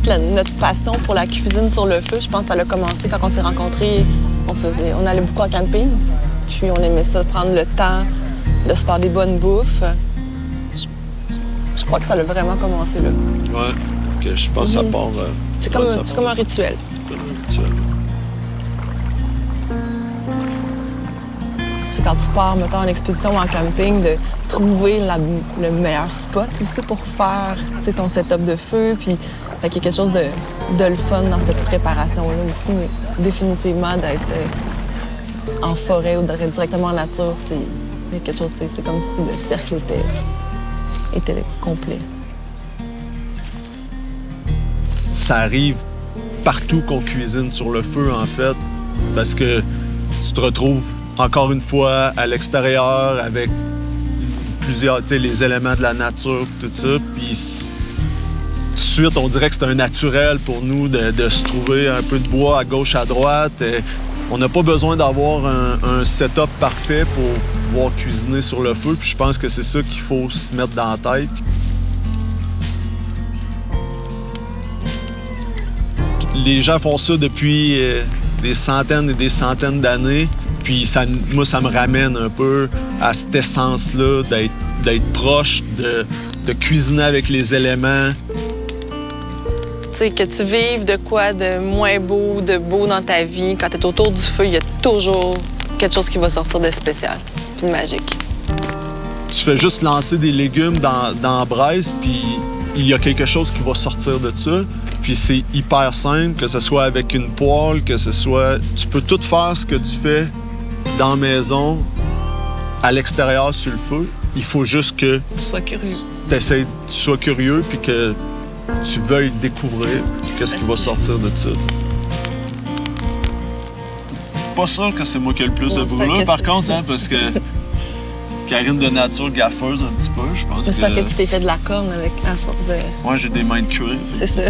fait, notre passion pour la cuisine sur le feu, je pense que ça a commencé quand on s'est rencontrés. On allait beaucoup en camping, puis on aimait ça, prendre le temps de se faire des bonnes bouffes. Je crois que ça a vraiment commencé là. Ouais, que je pense que ça part... C'est comme un rituel. Comme un rituel. Tu sais, quand tu pars, mettons, en expédition ou en camping, de trouver le meilleur spot aussi pour faire, tu sais, ton setup de feu, puis fait qu'il y a quelque chose de le fun dans cette préparation-là aussi, mais définitivement d'être en forêt ou d'être directement en nature, c'est quelque chose, c'est comme si le cercle était complet. Ça arrive partout qu'on cuisine sur le feu, en fait, parce que tu te retrouves encore une fois à l'extérieur avec plusieurs, tu sais, les éléments de la nature, tout ça, puis tout de suite, on dirait que c'est un naturel pour nous de se trouver un peu de bois à gauche, à droite. Et on n'a pas besoin d'avoir un setup parfait pour pouvoir cuisiner sur le feu, puis je pense que c'est ça qu'il faut se mettre dans la tête. Les gens font ça depuis des centaines et des centaines d'années. Puis moi, ça me ramène un peu à cette essence-là d'être proche, de cuisiner avec les éléments. Tu sais, que tu vives de quoi de moins beau, de beau dans ta vie, quand tu es autour du feu, il y a toujours quelque chose qui va sortir de spécial, puis de magique. Tu fais juste lancer des légumes dans la braise, puis il y a quelque chose qui va sortir de ça. Puis c'est hyper simple, que ce soit avec une poêle, que ce soit... Tu peux tout faire ce que tu fais dans la maison, à l'extérieur, sur le feu. Il faut juste que... Tu sois curieux. Tu sois curieux, puis que tu veuilles découvrir qu'est-ce qui va sortir de ça. Pas sûr que c'est moi qui ai le plus de brûlure, par contre, hein, parce que Karine de nature gaffeuse un petit peu, je pense. J'espère que tu t'es fait de la corne à force de... Ouais, j'ai des mains de cuir. C'est ça.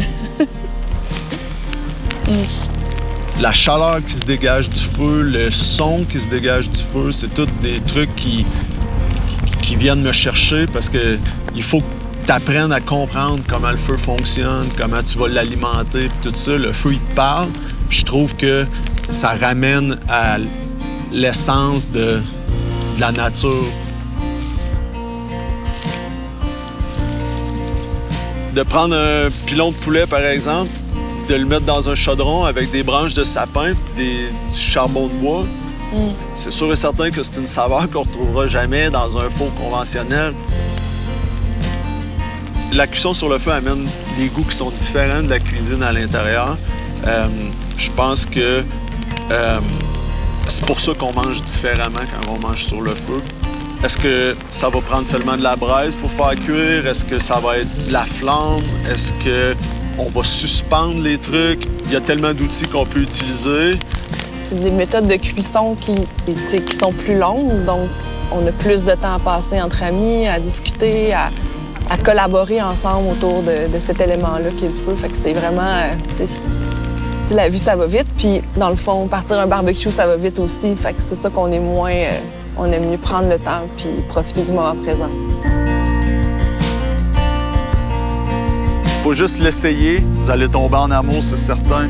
La chaleur qui se dégage du feu, le son qui se dégage du feu, c'est tous des trucs qui viennent me chercher parce que il faut que tu apprennes à comprendre comment le feu fonctionne, comment tu vas l'alimenter, puis tout ça. Le feu, il te parle. Puis je trouve que ça ramène à l'essence de la nature. De prendre un pilon de poulet, par exemple, de le mettre dans un chaudron avec des branches de sapin et du charbon de bois, c'est sûr et certain que c'est une saveur qu'on ne retrouvera jamais dans un four conventionnel. La cuisson sur le feu amène des goûts qui sont différents de la cuisine à l'intérieur. Je pense que c'est pour ça qu'on mange différemment quand on mange sur le feu. Est-ce que ça va prendre seulement de la braise pour faire cuire? Est-ce que ça va être de la flamme? Est-ce qu'on va suspendre les trucs? Il y a tellement d'outils qu'on peut utiliser. C'est des méthodes de cuisson qui sont plus longues, donc on a plus de temps à passer entre amis, à discuter, à collaborer ensemble autour de cet élément-là qui est le feu. Fait que c'est vraiment... la vie, ça va vite. Puis, dans le fond, partir un barbecue, ça va vite aussi. Fait que c'est ça qu'on est moins... on aime mieux prendre le temps puis profiter du moment présent. Faut juste l'essayer. Vous allez tomber en amour, c'est certain.